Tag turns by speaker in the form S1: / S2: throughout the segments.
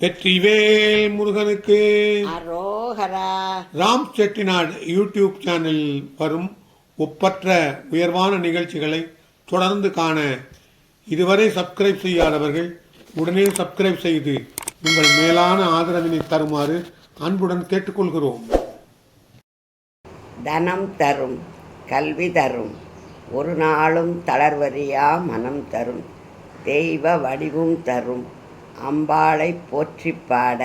S1: வெற்றிவேல் முருகனுக்கு
S2: அரோகரா.
S1: ராம் செட்டிநாடு யூடியூப் சேனலில் வரும் ஒப்பற்ற உயர்வான நிகழ்ச்சிகளை தொடர்ந்து காண இதுவரை சப்ஸ்கிரைப் செய்யாதவர்கள் உடனே சப்ஸ்கிரைப் செய்து உங்கள் மேலான ஆதரவினை தருமாறு அன்புடன் கேட்டுக்கொள்கிறோம்.
S2: தனம் தரும், கல்வி தரும், ஒரு நாளும் தளர்வறியா மனம் தரும், தெய்வ வடிவும் தரும், அம்பாளை போற்றி பாட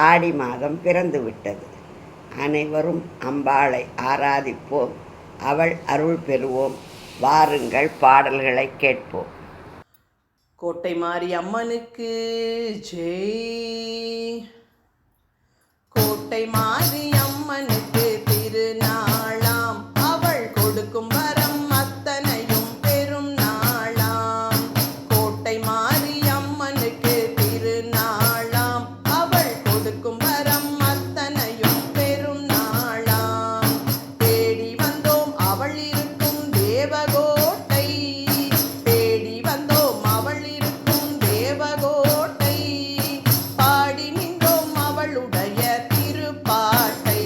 S2: ஆடி மாதம் பிறந்து விட்டது. அனைவரும் அம்பாளை ஆராதிப்போம், அவள் அருள் பெறுவோம். வாருங்கள், பாடல்களை கேட்போம்.
S3: கோட்டை மாரி அம்மனுக்கு ஜெய். கோட்டை மாரி அம்மனுக்கு திருநாளாம், அவள் கொடுக்கும் வரம் அத்தனையும் பெரும் நாளாம். கோட்டை மாரி அம்மனுக்கு திருநாளாம், அவள் கொடுக்கும் வரம் அத்தனையும் பெரும் நாளாம். தேடி வந்தோம் அவள் இருக்கும் தேவகோட்டை, தேடி வந்தோம் அவள் இருக்கும் தேவகோட்டை, பாடி நின்றோம் அவளுடைய திருப்பாட்டை.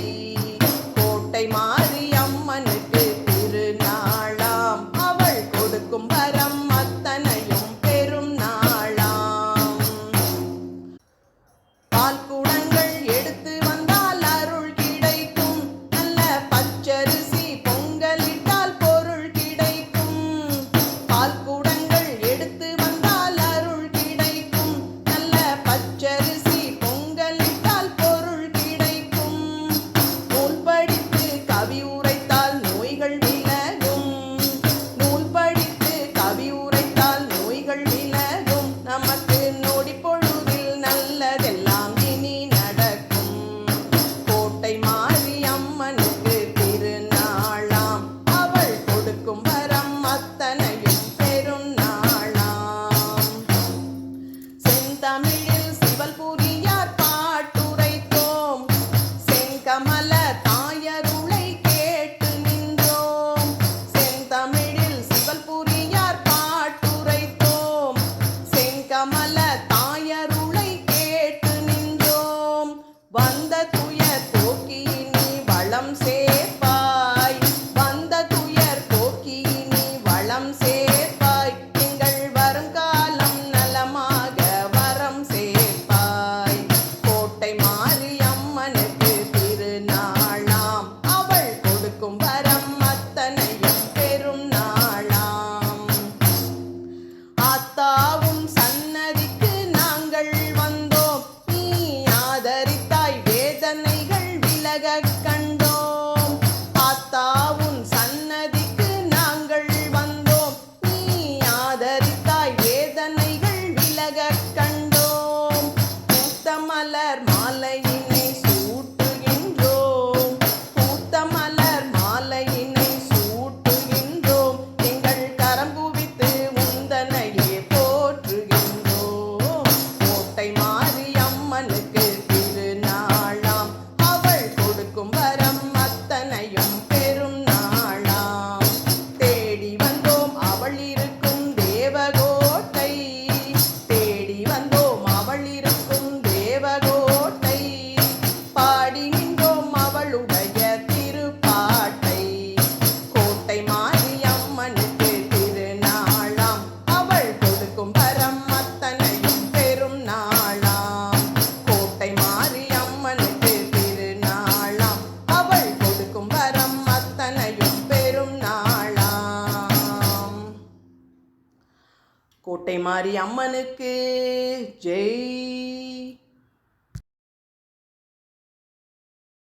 S3: கோட்டை மாரி அம்மனுக்கு திருநாளாம், அவள் கொடுக்கும் வரம் அத்தனையும் பெரும் நாளாம். பால் குடங்கள் எடுத்து வந்தால் அருள் கிடைக்கும், நல்ல பச்சரிசி பொங்கலிட்டால் பொருள் கிடைக்கும். பால் குடங்கள் எடுத்து வந்தால் அருள் கிடைக்கும், நல்ல பச்சரிசி பொங்கலிட்டால் பொருள் கிடைக்கும். நூல் படித்து கவி உரைத்தால் நோய்கள் விலகும், நூல் படித்து கவி உரைத்தால் நோய்கள் விலகும். நமக்கு நொடி பொழுதில் நல்லதெல்லாம் இனி நடக்கும். கோட்டை மாரி அம்மனுக்கு திருநாளாம், அவள் கொடுக்கும் வரம் அத்தனையும் பெரும் நாளாம். செந்தமிழில் சிவல்புரியார் பாட்டுரைத்தோம், செங்கமல தாயருளை கேட்டு நின்றோம். செந்தமிழில் சிவல்புரியார் பாட்டுரைத்தோம், செங்கமல தாயருளை கேட்டு நின்றோம். வந்த துயர் போக்கி நீ வளம் சேர்ப்பாய், வந்த துயர் போக்கி நீ வளம் சேர்ப்பாய், எங்கள் வருங்காலம் நலமாக வரம் சேர்ப்பாய். கோட்டை மாரி அம்மனுக்கு திருநாளாம், அவள் கொடுக்கும் வரம் அத்தனையும் பெரும் நாளாம். ஆத்தாவும் சன்னதிக்கு நாங்கள் வந்தோம், நீ ஆதரித்தாய் வேதனைகள் விலகக் கண்டோம். ஆத்தாவும் சன்னதிக்கு நாங்கள் வந்தோம், நீ ஆதரித்தாய் வேதனைகள் விலகக் கண்டோம். பூத்த மலர் மாலையினை சூட்டுகின்றோம், பூத்த மலர் மாலையினை சூட்டுகின்றோம், எங்கள் கரம் குவித்து உந்தனையே போற்றுகின்றோம். கோட்டை மாரி அம்மனுக்கு திருநாளாம், அவள் கொடுக்கும் வரம் அத்தனையும் பெரும் நாளாம். தேடி வந்தோம் அவள் இருக்கும் தேவகோட்டை, தேடி வந்தோம் அவள் இருக்கும் தேவகோட்டை, பாடி நின்றோம் அவளுடைய திருப்பாட்டை. கோட்டை மாரி அம்மனுக்கு திருநாளாம், அவள் கொடுக்கும் வரம் அத்தனையும் பெரும் நாளாம். கோட்டை மாரி அம்மனுக்கு திருநாளாம், அவள் கொடுக்கும் வரம் அத்தனையும் பெரும் நாளாம். கோட்டை மாரி அம்மனுக்கு ஜெய்.